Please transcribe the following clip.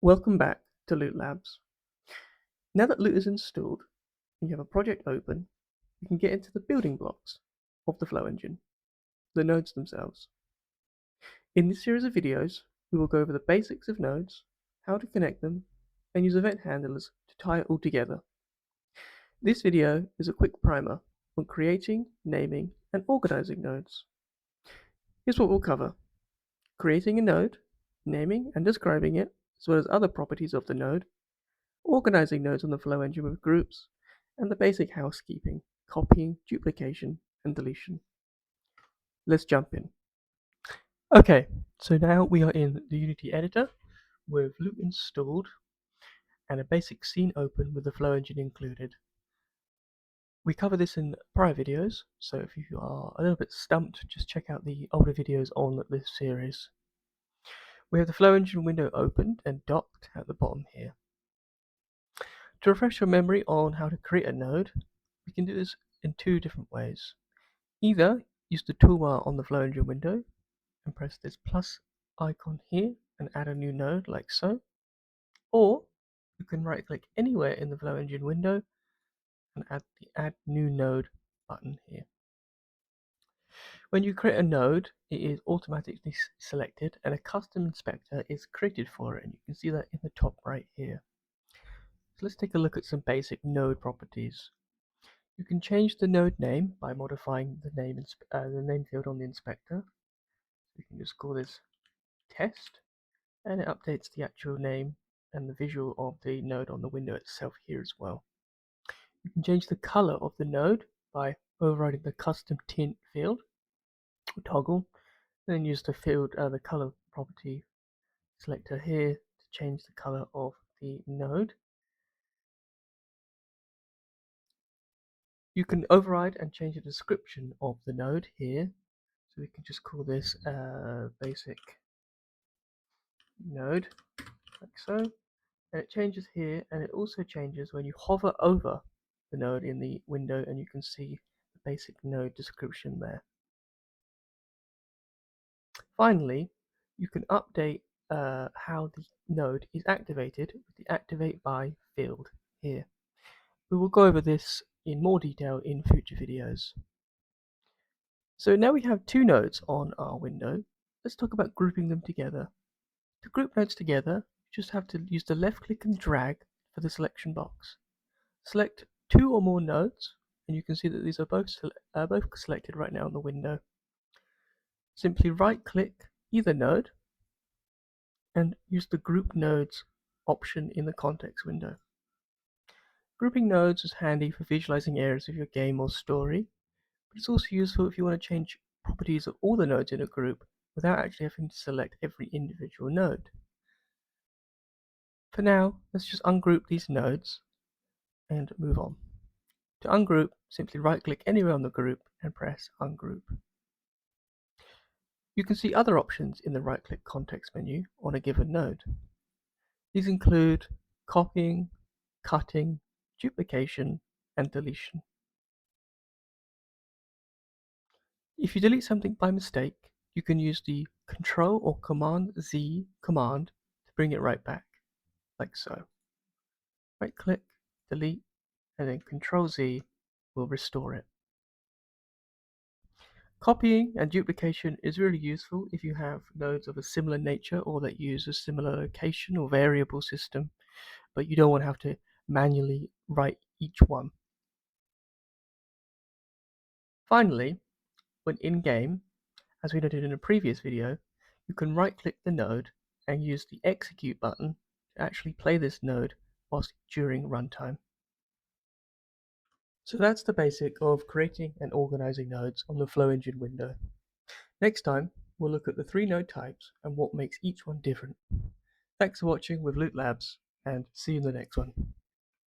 Welcome back to LUTE Labs. Now that LUTE is installed and you have a project open, you can get into the building blocks of the Flow engine, the nodes themselves. In this series of videos, we will go over the basics of nodes, how to connect them, and use event handlers to tie it all together. This video is a quick primer on creating, naming, and organizing nodes. Here's what we'll cover: creating a node, naming and describing it, as well as other properties of the node, organizing nodes on the Flow engine with groups, and the basic housekeeping, copying, duplication, and deletion. Let's jump in. Okay, so now we are in the Unity editor with LUTE installed and a basic scene open with the Flow engine included. We cover this in prior videos, so if you are a little bit stumped, just check out the older videos on this series. We have the Flow engine window opened and docked at the bottom here. To refresh your memory on how to create a node, we can do this in two different ways. Either use the toolbar on the Flow engine window and press this plus icon here and add a new node like so, or you can right click anywhere in the Flow engine window and add the add new node button here. When you create a node, it is automatically selected and a custom inspector is created for it, and you can see that in the top right here. So let's take a look at some basic node properties. You can change the node name by modifying the name field on the inspector. We can just call this test, and it updates the actual name and the visual of the node on the window itself here as well. You can change the color of the node by overriding the custom tint field or toggle, and then use the color property selector here to change the color of the node. You can override and change the description of the node here, so we can just call this basic node like so, and it changes here, and it also changes when you hover over the node in the window, and you can see the basic node description there. Finally, you can update how the node is activated with the activate by field here. We will go over this in more detail in future videos. So now we have two nodes on our window. Let's talk about grouping them together. To group nodes together, you just have to use the left click and drag for the selection box. Select two or more nodes, and you can see that these are both selected right now on the window. Simply right click either node and use the group nodes option in the context window. Grouping nodes is handy for visualizing areas of your game or story, but it's also useful if you want to change properties of all the nodes in a group without actually having to select every individual node. For now, let's just ungroup these nodes and move on. To ungroup, simply right-click anywhere on the group and press Ungroup. You can see other options in the right-click context menu on a given node. These include copying, cutting, duplication, and deletion. If you delete something by mistake, you can use the Control or Command-Z command to bring it right back, like so. Right-click, delete, and then Control-Z will restore it. Copying and duplication is really useful if you have nodes of a similar nature or that use a similar location or variable system, but you don't want to have to manually write each one. Finally, when in-game, as we noted in a previous video, you can right-click the node and use the execute button to actually play this node whilst during runtime. So that's the basic of creating and organizing nodes on the Flow engine window. Next time, we'll look at the three node types and what makes each one different. Thanks for watching with LUTE Labs, and see you in the next one.